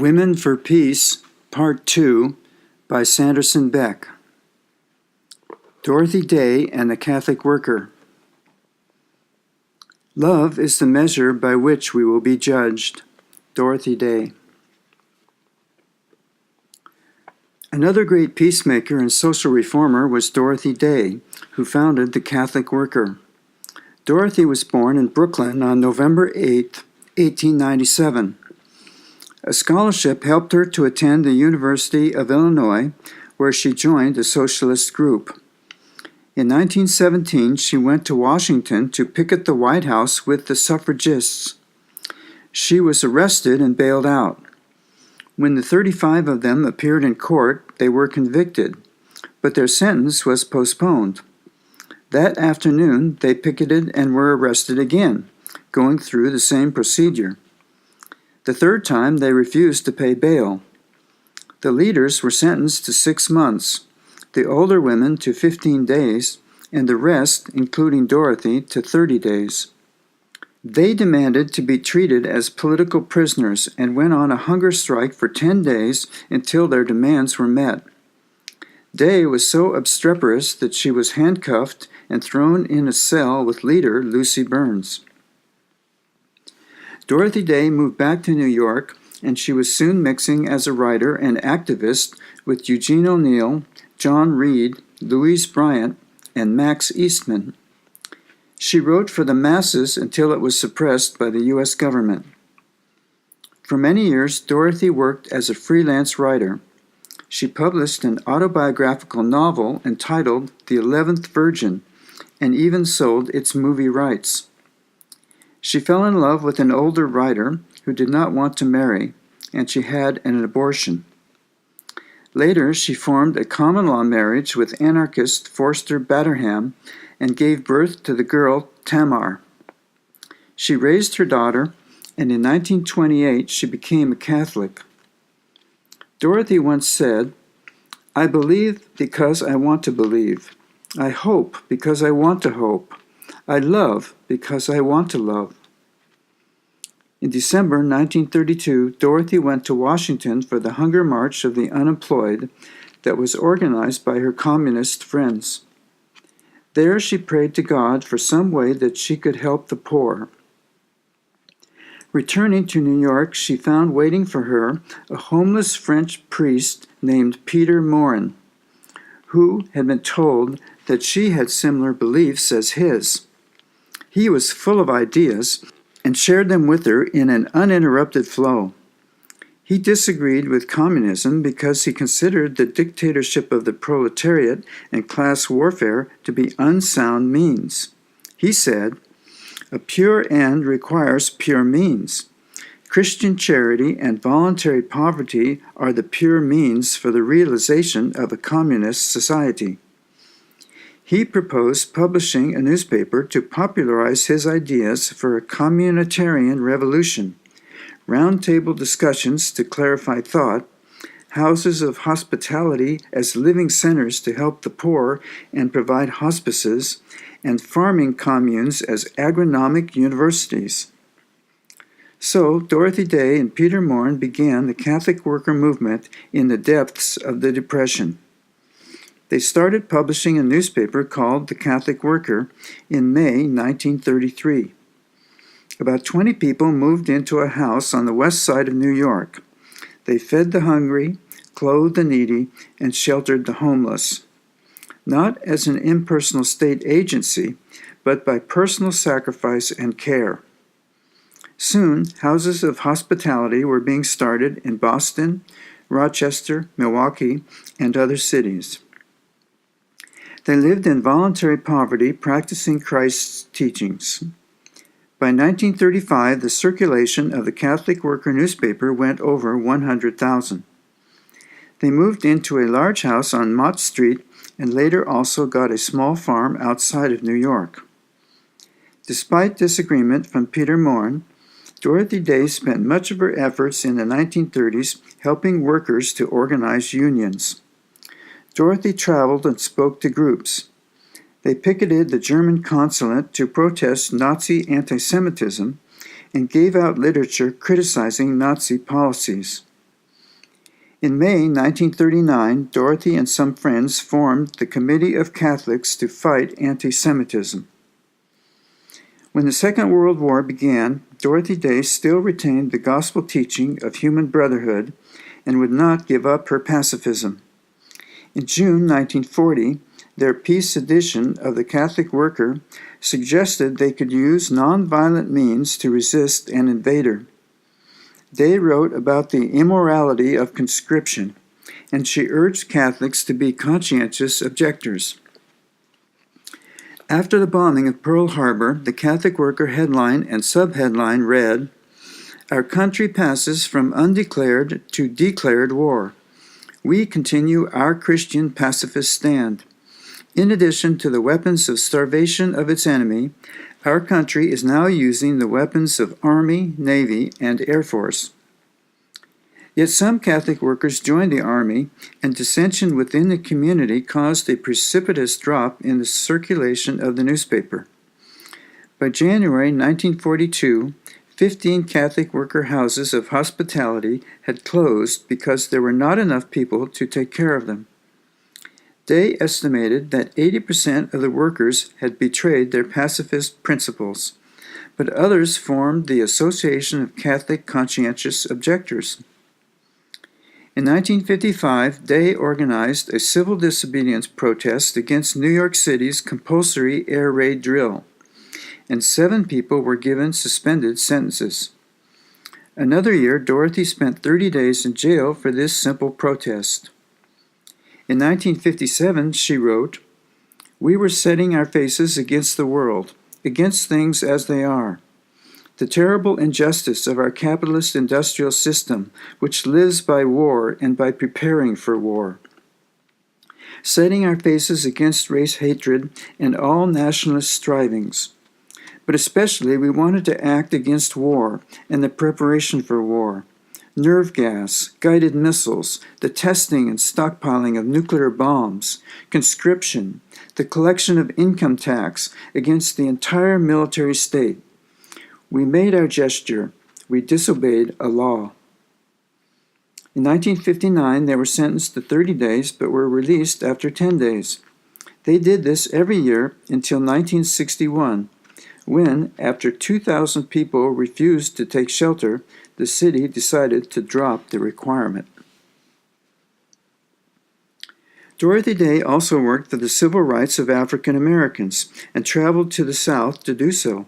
Women for Peace, Part 2, by Sanderson Beck. Dorothy Day and the Catholic Worker. Love is the measure by which we will be judged. Dorothy Day. Another great peacemaker and social reformer was Dorothy Day, who founded the Catholic Worker. Dorothy was born in Brooklyn on November 8, 1897. A scholarship helped her to attend the University of Illinois, where she joined a socialist group. In 1917, she went to Washington to picket the White House with the suffragists. She was arrested and bailed out. When the 35 of them appeared in court, they were convicted, but their sentence was postponed. That afternoon, they picketed and were arrested again, going through the same procedure. The third time, they refused to pay bail. The leaders were sentenced to 6 months, the older women to 15 days, and the rest, including Dorothy, to 30 days. They demanded to be treated as political prisoners and went on a hunger strike for 10 days until their demands were met. Day was so obstreperous that she was handcuffed and thrown in a cell with leader Lucy Burns. Dorothy Day moved back to New York, and she was soon mixing as a writer and activist with Eugene O'Neill, John Reed, Louise Bryant, and Max Eastman. She wrote for the masses until it was suppressed by the U.S. government. For many years, Dorothy worked as a freelance writer. She published an autobiographical novel entitled The 11th Virgin, and even sold its movie rights. She fell in love with an older writer who did not want to marry, and she had an abortion. Later, she formed a common-law marriage with anarchist Forster Batterham and gave birth to the girl Tamar. She raised her daughter, and in 1928 she became a Catholic. Dorothy once said, "I believe because I want to believe. I hope because I want to hope. I love because I want to love." In December 1932, Dorothy went to Washington for the Hunger March of the Unemployed that was organized by her communist friends. There she prayed to God for some way that she could help the poor. Returning to New York, she found waiting for her a homeless French priest named Peter Morin, who had been told that she had similar beliefs as his. He was full of ideas and shared them with her in an uninterrupted flow. He disagreed with communism because he considered the dictatorship of the proletariat and class warfare to be unsound means. He said, "A pure end requires pure means. Christian charity and voluntary poverty are the pure means for the realization of a communist society." He proposed publishing a newspaper to popularize his ideas for a communitarian revolution, roundtable discussions to clarify thought, houses of hospitality as living centers to help the poor and provide hospices, and farming communes as agronomic universities. So, Dorothy Day and Peter Morin began the Catholic Worker movement in the depths of the Depression. They started publishing a newspaper called The Catholic Worker in May 1933. About 20 people moved into a house on the west side of New York. They fed the hungry, clothed the needy, and sheltered the homeless. Not as an impersonal state agency, but by personal sacrifice and care. Soon, houses of hospitality were being started in Boston, Rochester, Milwaukee, and other cities. They lived in voluntary poverty, practicing Christ's teachings. By 1935, the circulation of the Catholic Worker newspaper went over 100,000. They moved into a large house on Mott Street and later also got a small farm outside of New York. Despite disagreement from Peter Morin, Dorothy Day spent much of her efforts in the 1930s helping workers to organize unions. Dorothy traveled and spoke to groups. They picketed the German consulate to protest Nazi anti-Semitism and gave out literature criticizing Nazi policies. In May 1939, Dorothy and some friends formed the Committee of Catholics to fight anti-Semitism. When the Second World War began, Dorothy Day still retained the gospel teaching of human brotherhood and would not give up her pacifism. In June 1940, their peace edition of the Catholic Worker suggested they could use nonviolent means to resist an invader. Day wrote about the immorality of conscription, and she urged Catholics to be conscientious objectors. After the bombing of Pearl Harbor, the Catholic Worker headline and subheadline read, "Our country passes from undeclared to declared war. We continue our Christian pacifist stand. In addition to the weapons of starvation of its enemy, our country is now using the weapons of Army, Navy, and Air Force." Yet some Catholic workers joined the Army, and dissension within the community caused a precipitous drop in the circulation of the newspaper. By January 1942, 15 Catholic worker houses of hospitality had closed because there were not enough people to take care of them. Day estimated that 80% of the workers had betrayed their pacifist principles, but others formed the Association of Catholic Conscientious Objectors. In 1955, Day organized a civil disobedience protest against New York City's compulsory air raid drill, and 7 people were given suspended sentences. Another year, Dorothy spent 30 days in jail for this simple protest. In 1957, she wrote, "We were setting our faces against the world, against things as they are. The terrible injustice of our capitalist industrial system, which lives by war and by preparing for war. Setting our faces against race hatred and all nationalist strivings. But especially we wanted to act against war and the preparation for war. Nerve gas, guided missiles, the testing and stockpiling of nuclear bombs, conscription, the collection of income tax against the entire military state. We made our gesture. We disobeyed a law." In 1959, they were sentenced to 30 days but were released after 10 days. They did this every year until 1961, when, after 2,000 people refused to take shelter, the city decided to drop the requirement. Dorothy Day also worked for the civil rights of African Americans and traveled to the South to do so.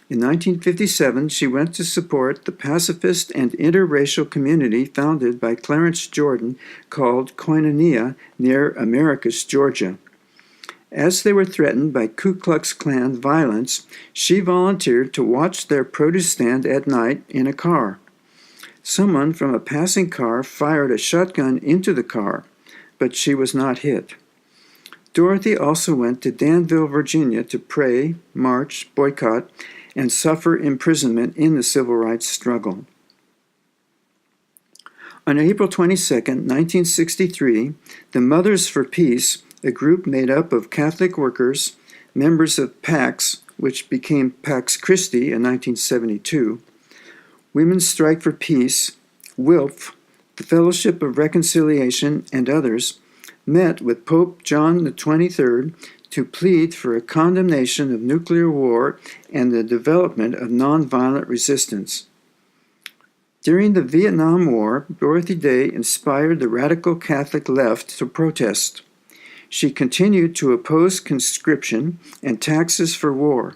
In 1957, she went to support the pacifist and interracial community founded by Clarence Jordan called Koinonia near Americus, Georgia. As they were threatened by Ku Klux Klan violence, she volunteered to watch their produce stand at night in a car. Someone from a passing car fired a shotgun into the car, but she was not hit. Dorothy also went to Danville, Virginia to pray, march, boycott, and suffer imprisonment in the civil rights struggle. On April 22, 1963, the Mothers for Peace, a group made up of Catholic workers, members of PAX, which became Pax Christi in 1972, Women's Strike for Peace, WILF, the Fellowship of Reconciliation, and others, met with Pope John XXIII to plead for a condemnation of nuclear war and the development of nonviolent resistance. During the Vietnam War, Dorothy Day inspired the radical Catholic left to protest. She continued to oppose conscription and taxes for war,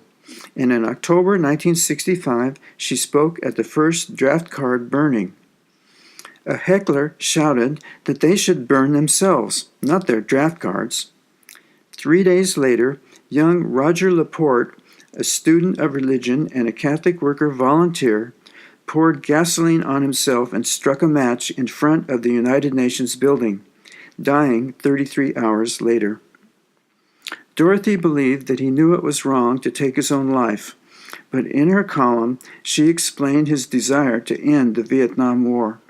and in October 1965, she spoke at the first draft card burning. A heckler shouted that they should burn themselves, not their draft cards. 3 days later, young Roger Laporte, a student of religion and a Catholic worker volunteer, poured gasoline on himself and struck a match in front of the United Nations building, dying 33 hours later. Dorothy believed that he knew it was wrong to take his own life, but in her column, she explained his desire to end the Vietnam War.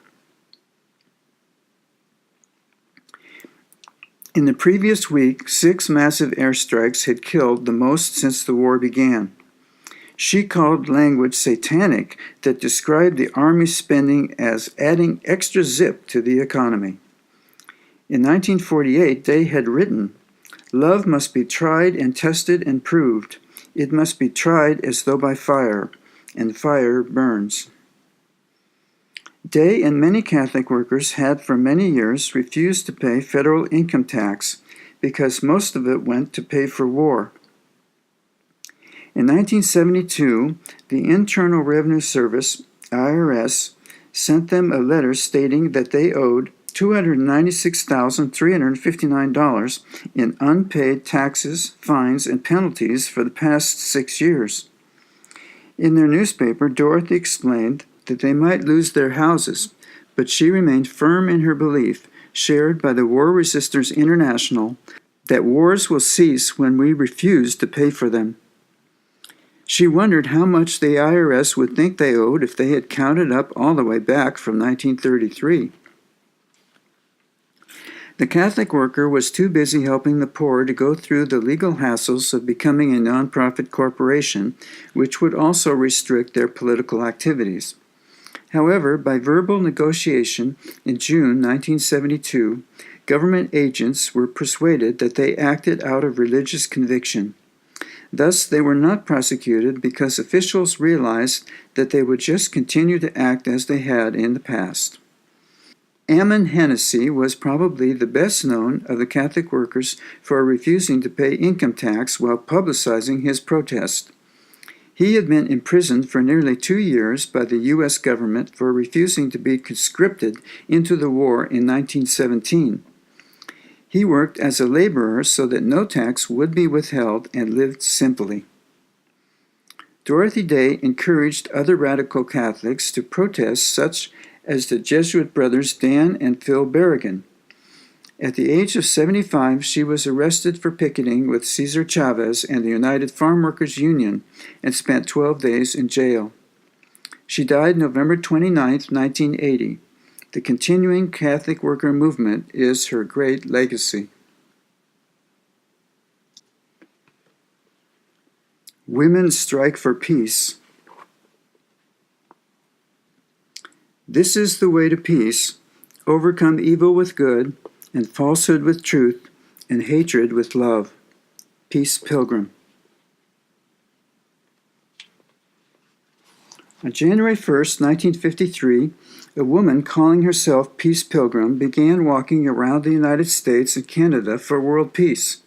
In the previous week, 6 massive airstrikes had killed the most since the war began. She called language satanic that described the Army's spending as adding extra zip to the economy. In 1948, they had written, "Love must be tried and tested and proved. It must be tried as though by fire, and fire burns." Day and many Catholic workers had for many years refused to pay federal income tax because most of it went to pay for war. In 1972, the Internal Revenue Service, IRS, sent them a letter stating that they owed $296,359 in unpaid taxes, fines, and penalties for the past 6 years. In their newspaper, Dorothy explained that they might lose their houses, but she remained firm in her belief, shared by the War Resisters International, that wars will cease when we refuse to pay for them. She wondered how much the IRS would think they owed if they had counted up all the way back from 1933. The Catholic worker was too busy helping the poor to go through the legal hassles of becoming a nonprofit corporation, which would also restrict their political activities. However, by verbal negotiation in June 1972, government agents were persuaded that they acted out of religious conviction. Thus, they were not prosecuted because officials realized that they would just continue to act as they had in the past. Ammon Hennessy was probably the best known of the Catholic workers for refusing to pay income tax while publicizing his protest. He had been imprisoned for nearly 2 years by the U.S. government for refusing to be conscripted into the war in 1917. He worked as a laborer so that no tax would be withheld and lived simply. Dorothy Day encouraged other radical Catholics to protest, such as the Jesuit brothers Dan and Phil Berrigan. At the age of 75, she was arrested for picketing with Cesar Chavez and the United Farm Workers Union and spent 12 days in jail. She died November 29, 1980. The continuing Catholic worker movement is her great legacy. Women strike for peace. This is the way to peace: overcome evil with good, and falsehood with truth, and hatred with love. Peace, Pilgrim. On January 1st, 1953, a woman calling herself Peace Pilgrim began walking around the United States and Canada for world peace.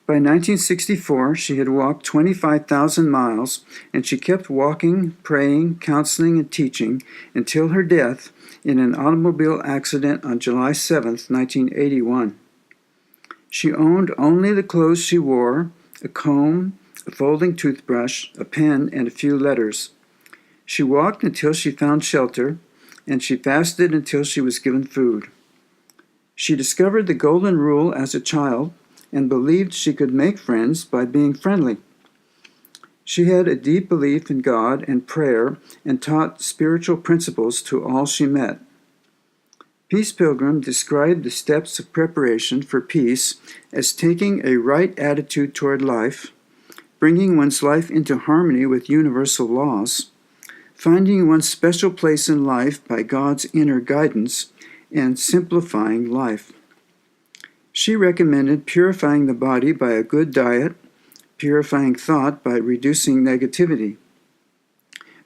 By 1964, she had walked 25,000 miles, and she kept walking, praying, counseling, and teaching until her death in an automobile accident on July 7, 1981. She owned only the clothes she wore, a comb, a folding toothbrush, a pen, and a few letters. She walked until she found shelter, and she fasted until she was given food. She discovered the golden rule as a child and believed she could make friends by being friendly. She had a deep belief in God and prayer and taught spiritual principles to all she met. Peace Pilgrim described the steps of preparation for peace as taking a right attitude toward life, bringing one's life into harmony with universal laws, finding one's special place in life by God's inner guidance, and simplifying life. She recommended purifying the body by a good diet, purifying thought by reducing negativity,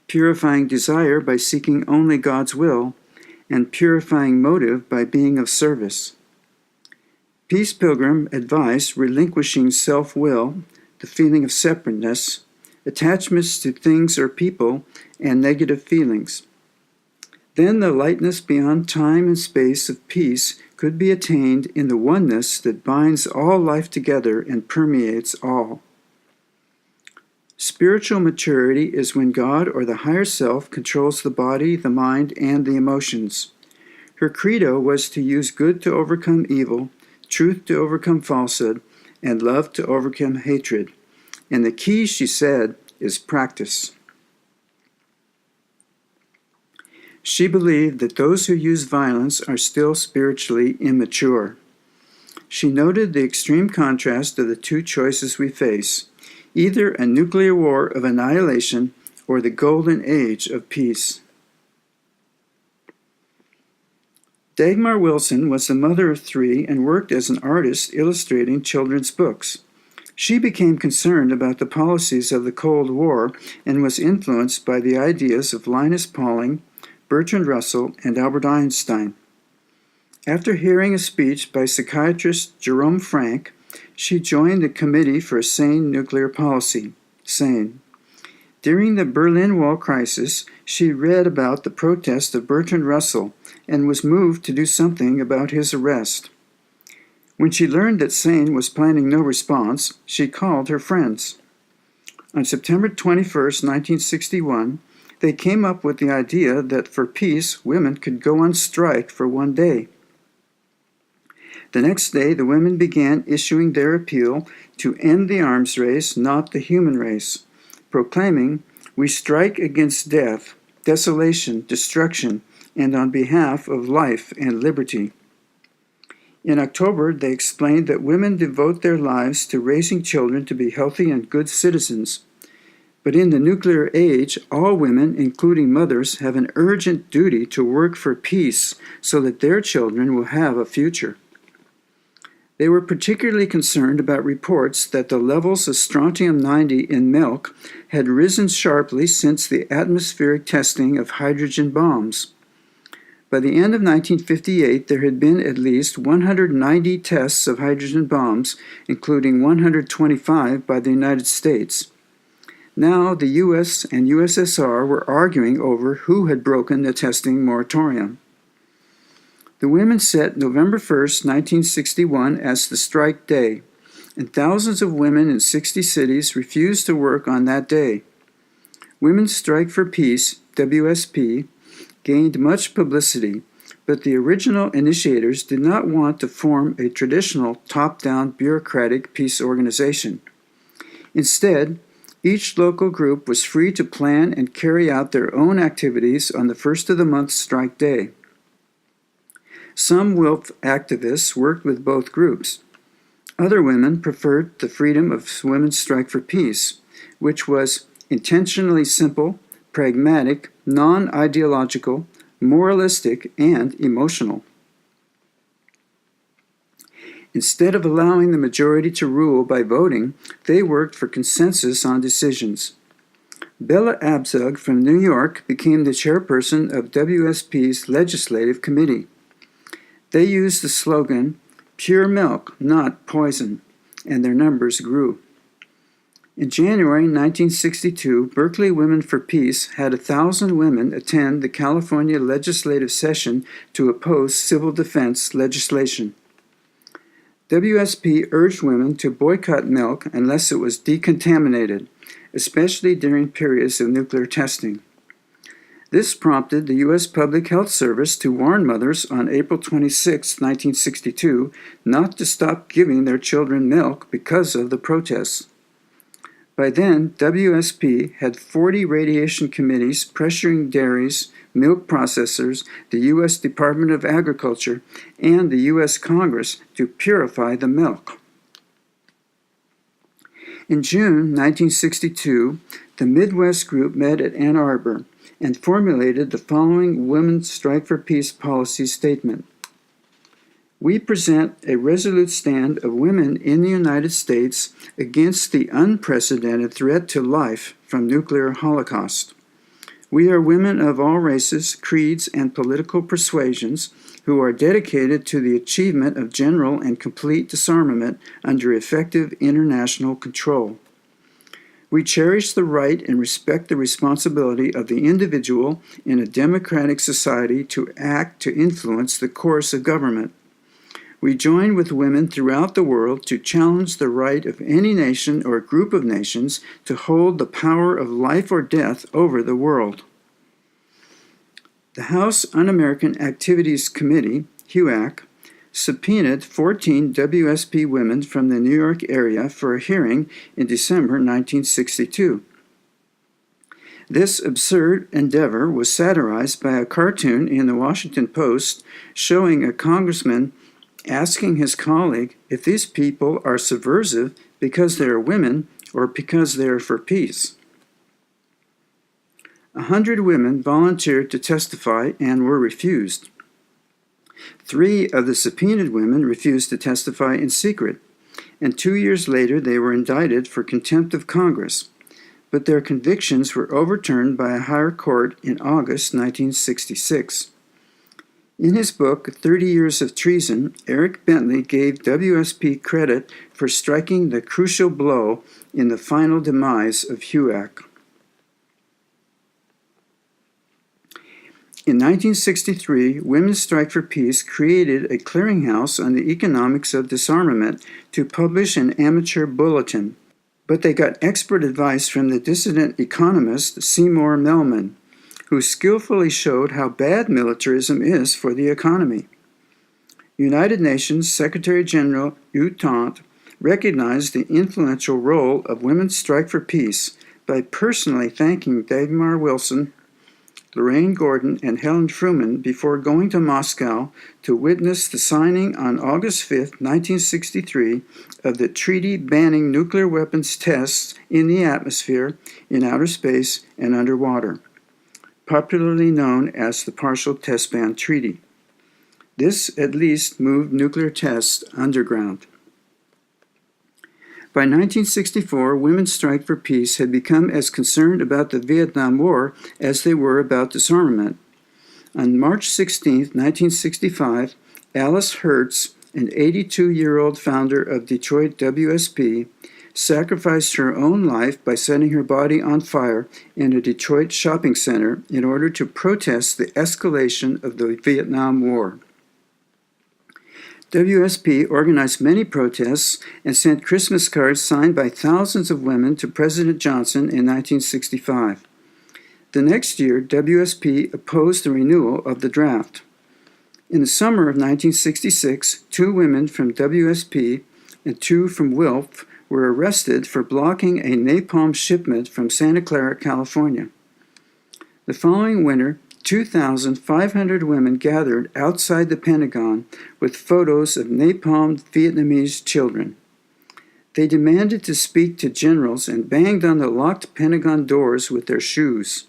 purifying desire by seeking only God's will, and purifying motive by being of service. Peace Pilgrim advised relinquishing self-will, the feeling of separateness, attachments to things or people, and negative feelings. Then the lightness beyond time and space of peace could be attained in the oneness that binds all life together and permeates all. Spiritual maturity is when God or the higher self controls the body, the mind, and the emotions. Her credo was to use good to overcome evil, truth to overcome falsehood, and love to overcome hatred. And the key, she said, is practice. She believed that those who use violence are still spiritually immature. She noted the extreme contrast of the two choices we face. either a nuclear war of annihilation or the golden age of peace. Dagmar Wilson was the mother of 3 and worked as an artist illustrating children's books. She became concerned about the policies of the Cold War and was influenced by the ideas of Linus Pauling, Bertrand Russell, and Albert Einstein. After hearing a speech by psychiatrist Jerome Frank, she joined the Committee for a Sane Nuclear Policy, SANE. During the Berlin Wall crisis, she read about the protest of Bertrand Russell and was moved to do something about his arrest. When she learned that SANE was planning no response, she called her friends. On September 21, 1961, they came up with the idea that for peace, women could go on strike for one day. The next day, the women began issuing their appeal to end the arms race, not the human race, proclaiming, "We strike against death, desolation, destruction, and on behalf of life and liberty." In October, they explained that women devote their lives to raising children to be healthy and good citizens. But in the nuclear age, all women, including mothers, have an urgent duty to work for peace so that their children will have a future. They were particularly concerned about reports that the levels of strontium-90 in milk had risen sharply since the atmospheric testing of hydrogen bombs. By the end of 1958, there had been at least 190 tests of hydrogen bombs, including 125 by the United States. Now, the U.S. and USSR were arguing over who had broken the testing moratorium. The women set November 1, 1961 as the strike day, and thousands of women in 60 cities refused to work on that day. Women's Strike for Peace, WSP, gained much publicity, but the original initiators did not want to form a traditional top-down bureaucratic peace organization. Instead, each local group was free to plan and carry out their own activities on the first of the month strike day. Some WILP activists worked with both groups. Other women preferred the freedom of Women's Strike for Peace, which was intentionally simple, pragmatic, non-ideological, moralistic, and emotional. Instead of allowing the majority to rule by voting, they worked for consensus on decisions. Bella Abzug from New York became the chairperson of WSP's Legislative Committee. They used the slogan, "Pure milk, not poison," and their numbers grew. In January 1962, Berkeley Women for Peace had 1,000 women attend the California legislative session to oppose civil defense legislation. WSP urged women to boycott milk unless it was decontaminated, especially during periods of nuclear testing. This prompted the U.S. Public Health Service to warn mothers on April 26, 1962, not to stop giving their children milk because of the protests. By then, WSP had 40 radiation committees pressuring dairies, milk processors, the U.S. Department of Agriculture, and the U.S. Congress to purify the milk. In June 1962, the Midwest Group met at Ann Arbor and formulated the following Women's Strike for Peace policy statement. We present a resolute stand of women in the United States against the unprecedented threat to life from nuclear holocaust. We are women of all races, creeds, and political persuasions who are dedicated to the achievement of general and complete disarmament under effective international control. We cherish the right and respect the responsibility of the individual in a democratic society to act to influence the course of government. We join with women throughout the world to challenge the right of any nation or group of nations to hold the power of life or death over the world. The House Un-American Activities Committee, HUAC, subpoenaed 14 WSP women from the New York area for a hearing in December 1962. This absurd endeavor was satirized by a cartoon in the Washington Post showing a congressman asking his colleague if these people are subversive because they are women or because they are for peace. 100 women volunteered to testify and were refused. 3 of the subpoenaed women refused to testify in secret, and 2 years later they were indicted for contempt of Congress, but their convictions were overturned by a higher court in August 1966. In his book, 30 Years of Treason, Eric Bentley gave WSP credit for striking the crucial blow in the final demise of HUAC. In 1963, Women's Strike for Peace created a clearinghouse on the economics of disarmament to publish an amateur bulletin, but they got expert advice from the dissident economist Seymour Melman, who skillfully showed how bad militarism is for the economy. United Nations Secretary General U Thant recognized the influential role of Women's Strike for Peace by personally thanking Dagmar Wilson, Lorraine Gordon, and Helen Truman before going to Moscow to witness the signing on August 5, 1963, of the treaty banning nuclear weapons tests in the atmosphere, in outer space, and underwater, popularly known as the Partial Test Ban Treaty. This at least moved nuclear tests underground. By 1964, Women's Strike for Peace had become as concerned about the Vietnam War as they were about disarmament. On March 16, 1965, Alice Hertz, an 82-year-old founder of Detroit WSP, sacrificed her own life by setting her body on fire in a Detroit shopping center in order to protest the escalation of the Vietnam War. WSP organized many protests and sent Christmas cards signed by thousands of women to President Johnson in 1965. The next year, WSP opposed the renewal of the draft. In the summer of 1966, 2 women from WSP and 2 from WILF were arrested for blocking a napalm shipment from Santa Clara, California. The following winter, 2,500 women gathered outside the Pentagon with photos of napalmed Vietnamese children. They demanded to speak to generals and banged on the locked Pentagon doors with their shoes.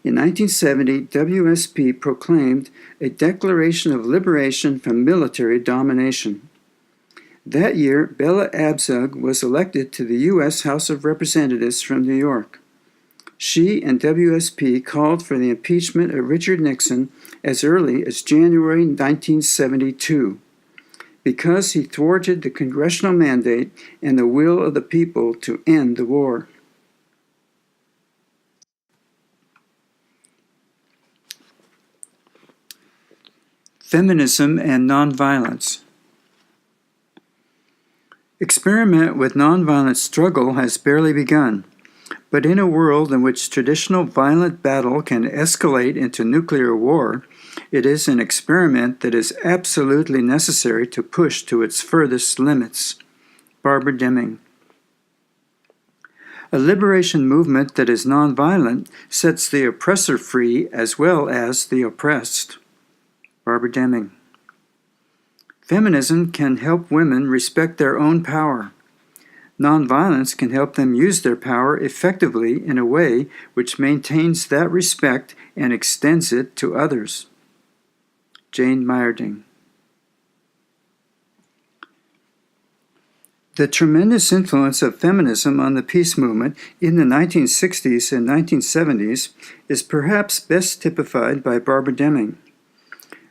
In 1970, WSP proclaimed a Declaration of Liberation from Military Domination. That year, Bella Abzug was elected to the U.S. House of Representatives from New York. She and WSP called for the impeachment of Richard Nixon as early as January 1972, because he thwarted the congressional mandate and the will of the people to end the war. Feminism and Nonviolence. Experiment with nonviolent struggle has barely begun. But in a world in which traditional violent battle can escalate into nuclear war, it is an experiment that is absolutely necessary to push to its furthest limits. Barbara Deming. A liberation movement that is nonviolent sets the oppressor free as well as the oppressed. Barbara Deming. Feminism can help women respect their own power. Nonviolence can help them use their power effectively in a way which maintains that respect and extends it to others. Jane Meyerding. The tremendous influence of feminism on the peace movement in the 1960s and 1970s is perhaps best typified by Barbara Deming.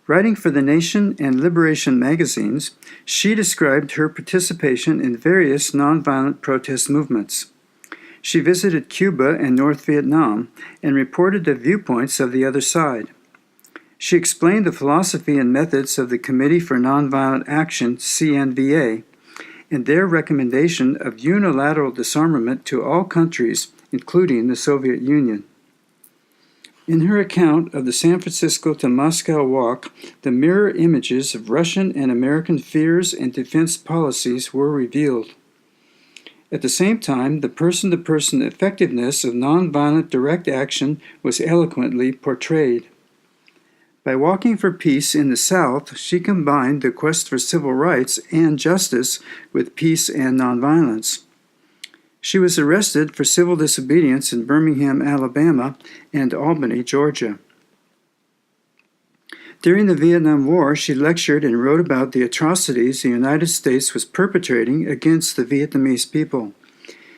Writing for The Nation and Liberation magazines, she described her participation in various nonviolent protest movements. She visited Cuba and North Vietnam and reported the viewpoints of the other side. She explained the philosophy and methods of the Committee for Nonviolent Action, CNVA, and their recommendation of unilateral disarmament to all countries, including the Soviet Union. In her account of the San Francisco to Moscow walk, the mirror images of Russian and American fears and defense policies were revealed. At the same time, the person-to-person effectiveness of nonviolent direct action was eloquently portrayed. By walking for peace in the South, she combined the quest for civil rights and justice with peace and nonviolence. She was arrested for civil disobedience in Birmingham, Alabama, and Albany, Georgia. During the Vietnam War, she lectured and wrote about the atrocities the United States was perpetrating against the Vietnamese people.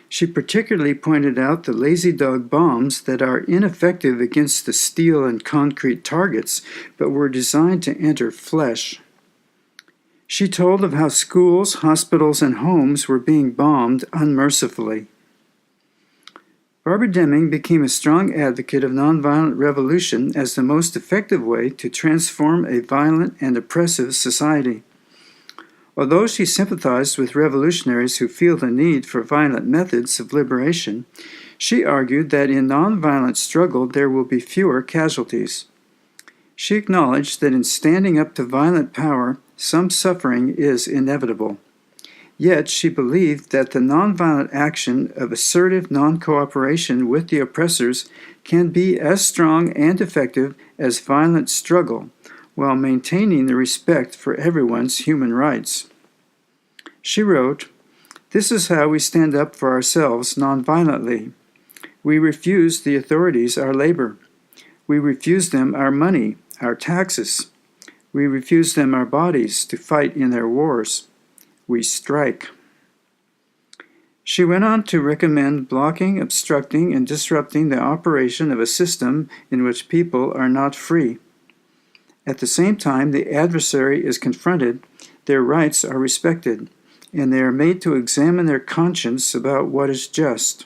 She particularly pointed out the lazy dog bombs that are ineffective against the steel and concrete targets, but were designed to enter flesh. She told of how schools, hospitals, and homes were being bombed unmercifully. Barbara Deming became a strong advocate of nonviolent revolution as the most effective way to transform a violent and oppressive society. Although she sympathized with revolutionaries who feel the need for violent methods of liberation, she argued that in nonviolent struggle there will be fewer casualties. She acknowledged that in standing up to violent power, some suffering is inevitable. Yet she believed that the nonviolent action of assertive non-cooperation with the oppressors can be as strong and effective as violent struggle, while maintaining the respect for everyone's human rights. She wrote, "This is how we stand up for ourselves nonviolently. We refuse the authorities our labor. We refuse them our money, our taxes. We refuse them our bodies to fight in their wars. We strike." She went on to recommend blocking, obstructing, and disrupting the operation of a system in which people are not free. At the same time the adversary is confronted, their rights are respected, and they are made to examine their conscience about what is just.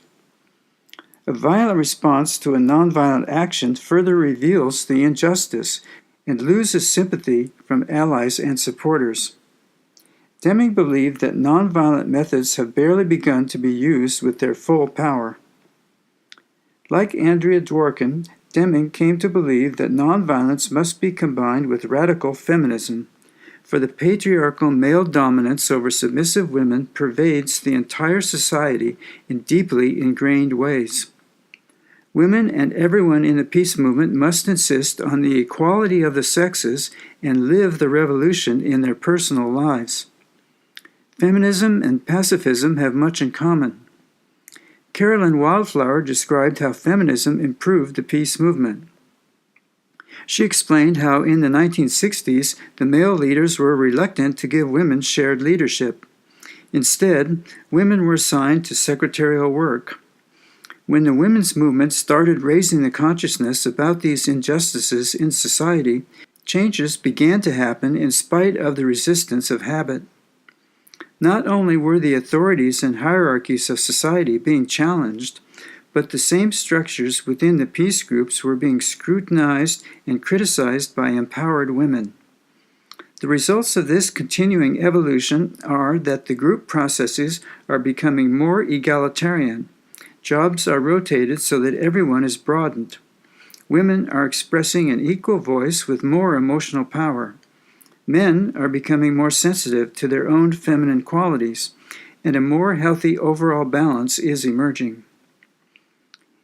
A violent response to a nonviolent action further reveals the injustice and loses sympathy from allies and supporters. Deming believed that nonviolent methods have barely begun to be used with their full power. Like Andrea Dworkin, Deming came to believe that nonviolence must be combined with radical feminism, for the patriarchal male dominance over submissive women pervades the entire society in deeply ingrained ways. Women and everyone in the peace movement must insist on the equality of the sexes and live the revolution in their personal lives. Feminism and pacifism have much in common. Carolyn Wildflower described how feminism improved the peace movement. She explained how in the 1960s the male leaders were reluctant to give women shared leadership. Instead, women were assigned to secretarial work. When the women's movement started raising the consciousness about these injustices in society, changes began to happen in spite of the resistance of habit. Not only were the authorities and hierarchies of society being challenged, but the same structures within the peace groups were being scrutinized and criticized by empowered women. The results of this continuing evolution are that the group processes are becoming more egalitarian. Jobs are rotated so that everyone is broadened. Women are expressing an equal voice with more emotional power. Men are becoming more sensitive to their own feminine qualities, and a more healthy overall balance is emerging.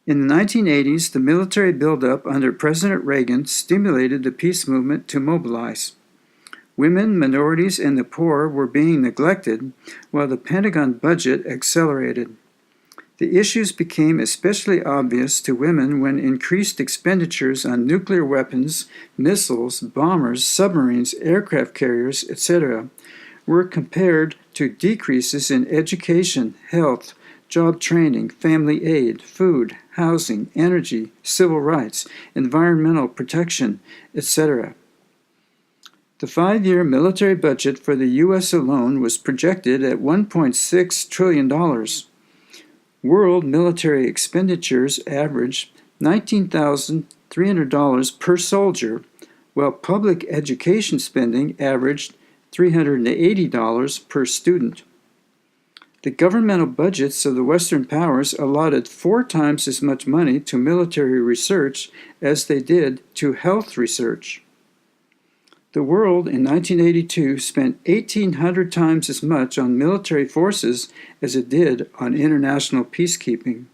In the 1980s, the military buildup under President Reagan stimulated the peace movement to mobilize. Women, minorities, and the poor were being neglected, while the Pentagon budget accelerated. The issues became especially obvious to women when increased expenditures on nuclear weapons, missiles, bombers, submarines, aircraft carriers, etc., were compared to decreases in education, health, job training, family aid, food, housing, energy, civil rights, environmental protection, etc. The 5-year military budget for the U.S. alone was projected at $1.6 trillion. World military expenditures averaged $19,300 per soldier, while public education spending averaged $380 per student. The governmental budgets of the Western powers allotted 4 times as much money to military research as they did to health research. The world in 1982 spent 1,800 times as much on military forces as it did on international peacekeeping.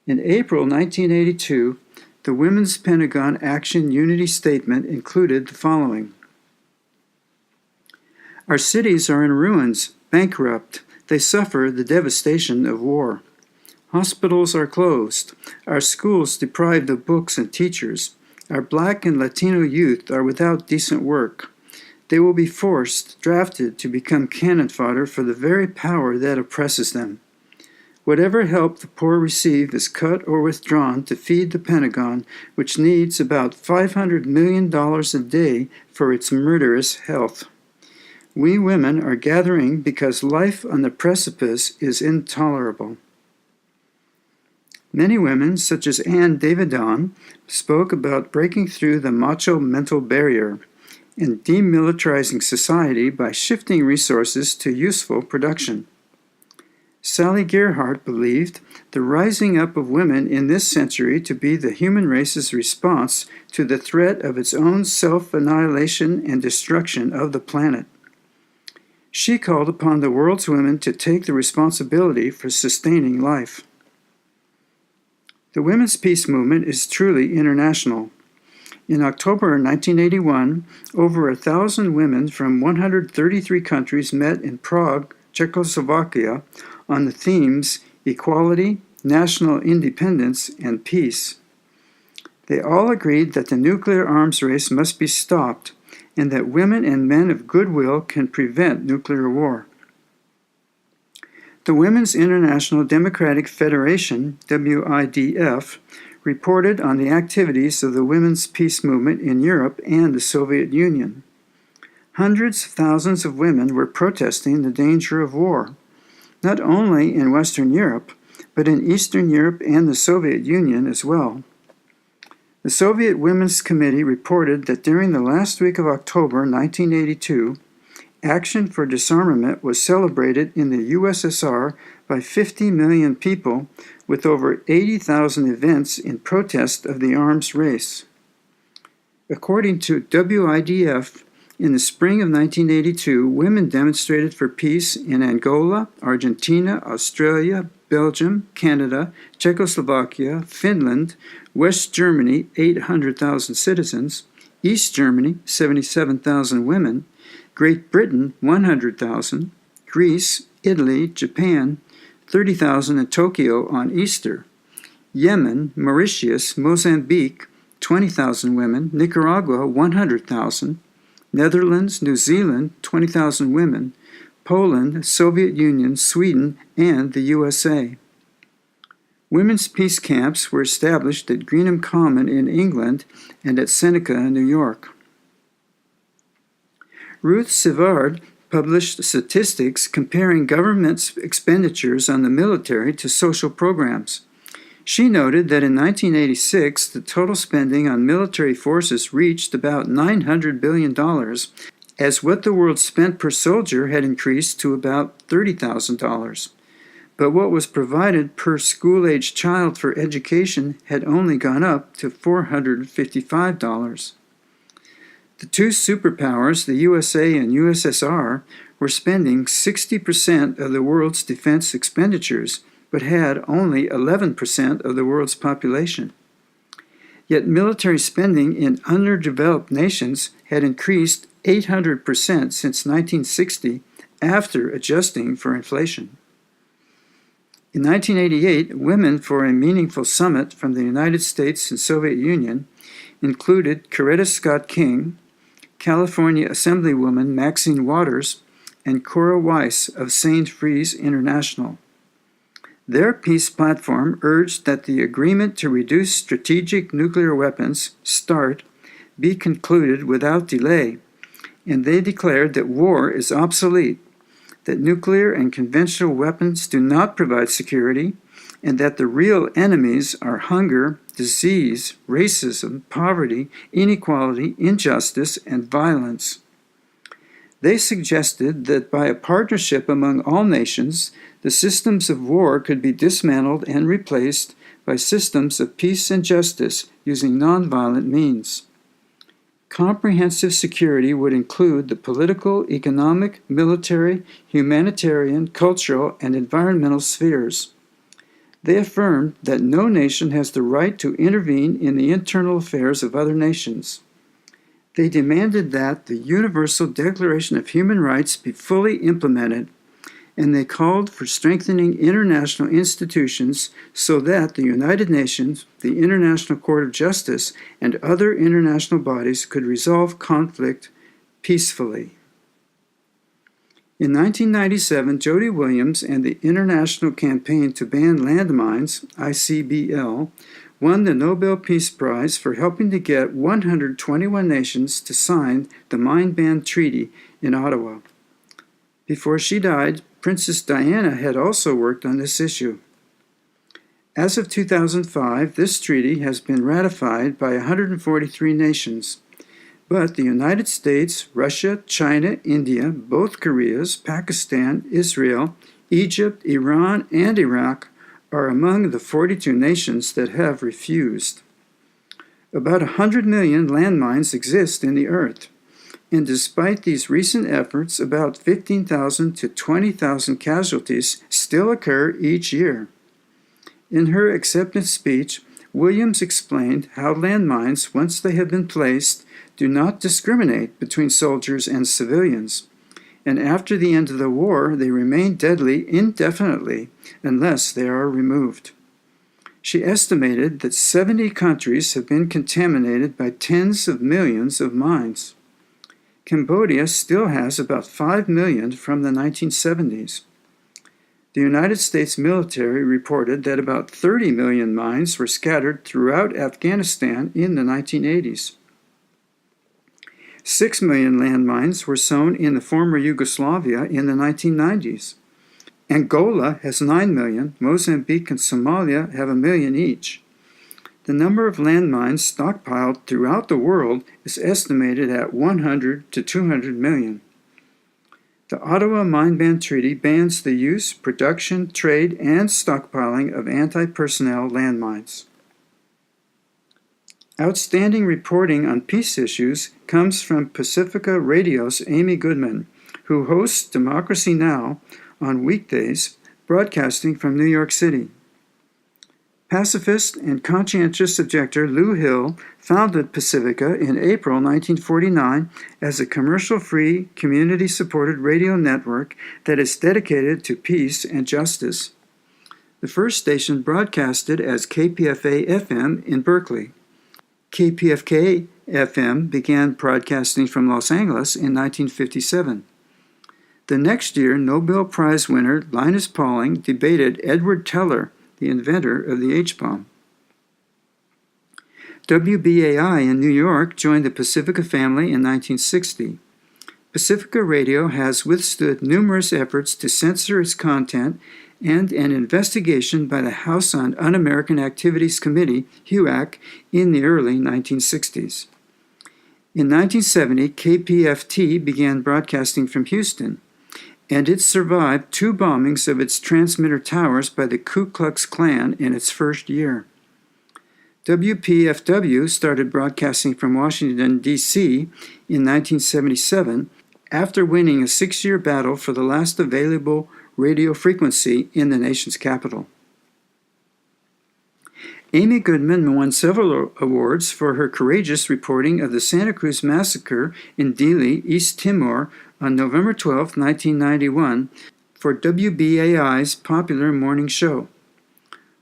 In April 1982, The Women's Pentagon Action Unity Statement included the following. Our cities are in ruins, bankrupt. They suffer the devastation of war. Hospitals are closed. Our schools deprived of books and teachers. Our Black and Latino youth are without decent work. They will be drafted to become cannon fodder for the very power that oppresses them. Whatever help the poor receive is cut or withdrawn to feed the Pentagon, which needs about $500 million a day for its murderous health. We women are gathering because life on the precipice is intolerable. Many women, such as Anne Davidon, spoke about breaking through the macho mental barrier and demilitarizing society by shifting resources to useful production. Sally Gerhardt believed the rising up of women in this century to be the human race's response to the threat of its own self-annihilation and destruction of the planet. She called upon the world's women to take the responsibility for sustaining life. The women's peace movement is truly international. In October 1981, over 1,000 women from 133 countries met in Prague, Czechoslovakia, on the themes equality, national independence, and peace. They all agreed that the nuclear arms race must be stopped and that women and men of goodwill can prevent nuclear war. The Women's International Democratic Federation, WIDF, reported on the activities of the women's peace movement in Europe and the Soviet Union. Hundreds of thousands of women were protesting the danger of war, not only in Western Europe, but in Eastern Europe and the Soviet Union as well. The Soviet Women's Committee reported that during the last week of October 1982, Action for Disarmament was celebrated in the USSR by 50 million people, with over 80,000 events in protest of the arms race. According to WIDF, in the spring of 1982, women demonstrated for peace in Angola, Argentina, Australia, Belgium, Canada, Czechoslovakia, Finland, West Germany, 800,000 citizens, East Germany, 77,000 women, Great Britain, 100,000, Greece, Italy, Japan, 30,000 in Tokyo on Easter, Yemen, Mauritius, Mozambique, 20,000 women, Nicaragua, 100,000, Netherlands, New Zealand, 20,000 women, Poland, Soviet Union, Sweden, and the USA. Women's peace camps were established at Greenham Common in England and at Seneca, New York. Ruth Sivard published statistics comparing government's expenditures on the military to social programs. She noted that in 1986, the total spending on military forces reached about $900 billion, as what the world spent per soldier had increased to about $30,000. But what was provided per school-aged child for education had only gone up to $455. The two superpowers, the USA and USSR, were spending 60% of the world's defense expenditures, but had only 11% of the world's population. Yet military spending in underdeveloped nations had increased 800% since 1960 after adjusting for inflation. In 1988, Women for a Meaningful Summit from the United States and Soviet Union included Coretta Scott King, California Assemblywoman Maxine Waters, and Cora Weiss of St. Freeze International. Their peace platform urged that the agreement to reduce strategic nuclear weapons, START, be concluded without delay, and they declared that war is obsolete, that nuclear and conventional weapons do not provide security, and that the real enemies are hunger, disease, racism, poverty, inequality, injustice, and violence. They suggested that by a partnership among all nations, the systems of war could be dismantled and replaced by systems of peace and justice using nonviolent means. Comprehensive security would include the political, economic, military, humanitarian, cultural, and environmental spheres. They affirmed that no nation has the right to intervene in the internal affairs of other nations. They demanded that the Universal Declaration of Human Rights be fully implemented, and they called for strengthening international institutions so that the United Nations, the International Court of Justice, and other international bodies could resolve conflict peacefully. In 1997, Jody Williams and the International Campaign to Ban Landmines, ICBL, won the Nobel Peace Prize for helping to get 121 nations to sign the Mine Ban Treaty in Ottawa. Before she died, Princess Diana had also worked on this issue. As of 2005, this treaty has been ratified by 143 nations. But the United States, Russia, China, India, both Koreas, Pakistan, Israel, Egypt, Iran, and Iraq are among the 42 nations that have refused. About 100 million landmines exist in the earth, and despite these recent efforts, about 15,000 to 20,000 casualties still occur each year. In her acceptance speech, Williams explained how landmines, once they have been placed, do not discriminate between soldiers and civilians, and after the end of the war, they remain deadly indefinitely unless they are removed. She estimated that 70 countries have been contaminated by tens of millions of mines. Cambodia still has about 5 million from the 1970s. The United States military reported that about 30 million mines were scattered throughout Afghanistan in the 1980s. 6 million landmines were sown in the former Yugoslavia in the 1990s. Angola has 9 million, Mozambique and Somalia have 1 million each. The number of landmines stockpiled throughout the world is estimated at 100 to 200 million. The Ottawa Mine Ban Treaty bans the use, production, trade, and stockpiling of anti-personnel landmines. Outstanding reporting on peace issues comes from Pacifica Radio's Amy Goodman, who hosts Democracy Now! On weekdays, broadcasting from New York City. Pacifist and conscientious objector Lou Hill founded Pacifica in April 1949 as a commercial-free, community-supported radio network that is dedicated to peace and justice. The first station broadcasted as KPFA-FM in Berkeley. KPFK-FM began broadcasting from Los Angeles in 1957. The next year, Nobel Prize winner Linus Pauling debated Edward Teller, the inventor of the H-bomb. WBAI in New York joined the Pacifica family in 1960. Pacifica Radio has withstood numerous efforts to censor its content and an investigation by the House on Un-American Activities Committee, HUAC, in the early 1960s. In 1970, KPFT began broadcasting from Houston, and it survived 2 bombings of its transmitter towers by the Ku Klux Klan in its first year. WPFW started broadcasting from Washington, D.C. in 1977 after winning a 6-year battle for the last available radio frequency in the nation's capital. Amy Goodman won several awards for her courageous reporting of the Santa Cruz Massacre in Dili, East Timor, on November 12, 1991, for WBAI's popular morning show.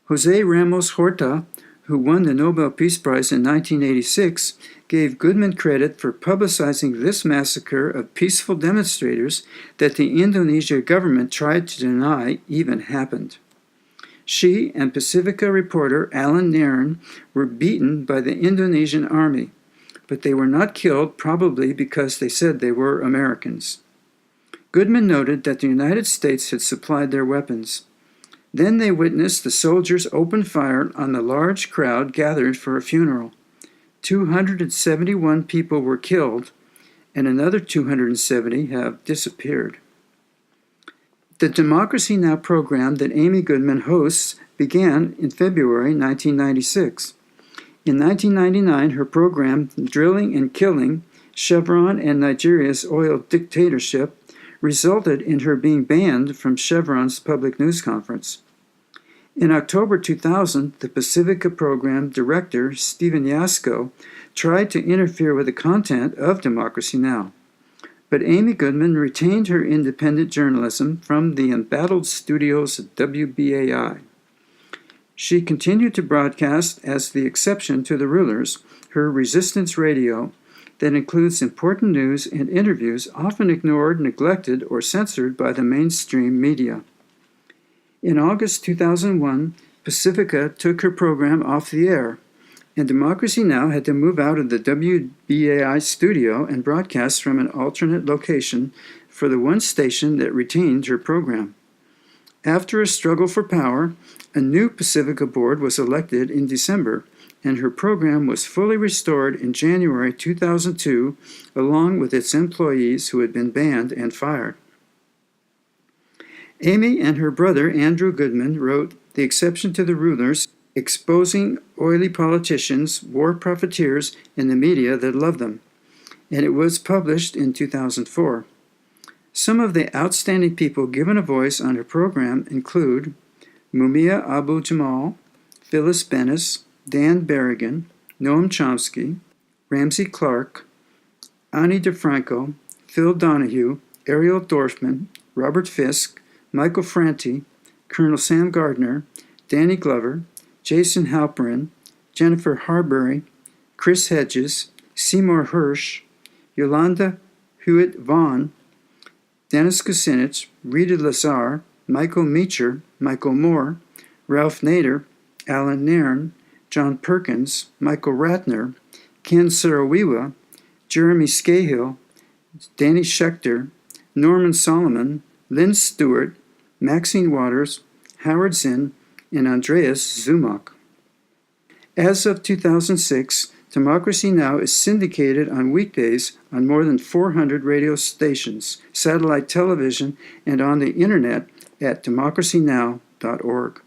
Jose Ramos Horta, who won the Nobel Peace Prize in 1986, gave Goodman credit for publicizing this massacre of peaceful demonstrators that the Indonesia government tried to deny even happened. She and Pacifica reporter Alan Nairn were beaten by the Indonesian army, but they were not killed, probably because they said they were Americans. Goodman noted that the United States had supplied their weapons. Then they witnessed the soldiers open fire on the large crowd gathered for a funeral. 271 people were killed, and another 270 have disappeared. The Democracy Now! Program that Amy Goodman hosts began in February 1996. In 1999, her program, Drilling and Killing, Chevron and Nigeria's Oil Dictatorship, resulted in her being banned from Chevron's public news conference. In October 2000, the Pacifica program director, Stephen Yasko, tried to interfere with the content of Democracy Now! But Amy Goodman retained her independent journalism from the embattled studios of WBAI. She continued to broadcast as the exception to the rulers, her resistance radio that includes important news and interviews often ignored, neglected, or censored by the mainstream media. In August 2001, Pacifica took her program off the air, and Democracy Now! Had to move out of the WBAI studio and broadcast from an alternate location for the one station that retained her program. After a struggle for power, a new Pacifica board was elected in December, and her program was fully restored in January 2002, along with its employees who had been banned and fired. Amy and her brother Andrew Goodman wrote The Exception to the Rulers, exposing oily politicians, war profiteers, and the media that love them, and it was published in 2004. Some of the outstanding people given a voice on her program include Mumia Abu-Jamal, Phyllis Bennis, Dan Berrigan, Noam Chomsky, Ramsey Clark, Ani DeFranco, Phil Donahue, Ariel Dorfman, Robert Fisk, Michael Franti, Colonel Sam Gardner, Danny Glover, Jason Halperin, Jennifer Harbury, Chris Hedges, Seymour Hirsch, Yolanda Hewitt Vaughn, Dennis Kucinich, Rita Lazar, Michael Meacher, Michael Moore, Ralph Nader, Alan Nairn, John Perkins, Michael Ratner, Ken Saro-Wiwa, Jeremy Scahill, Danny Schechter, Norman Solomon, Lynn Stewart, Maxine Waters, Howard Zinn, and Andreas Zumach. As of 2006, Democracy Now! Is syndicated on weekdays on more than 400 radio stations, satellite television, and on the internet at democracynow.org.